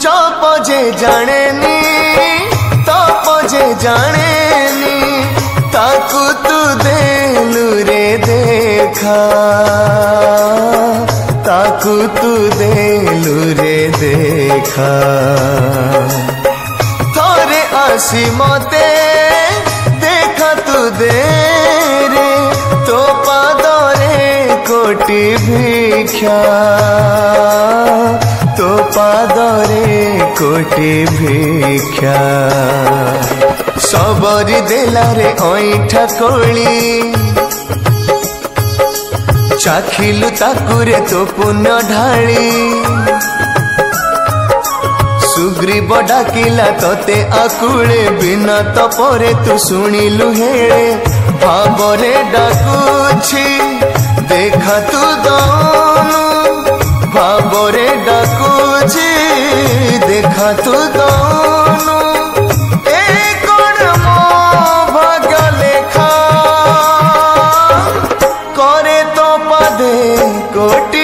जप जे जानेनी तप जे जानेनी ताकू तू देलु रे देखा ताकू तू देलु रे देखा थोरे आसी मते देखा तू दे रे तो पादरे कोटि भिक्षा तो पादरे कोटि भिक्षा सबरी देला रे ऐठा कोली चाखिलु ताकुरे तो पुण्य ढाली सुग्रीव डाकिला तोते आकुले बिना तपरे तू शुणिलु हेळे भावरे डाकुछि देखा तू दनु भावरे डाकुछि देखा तू दनु ए कोण मो भाग्य लेखा करे तो पदे कोटि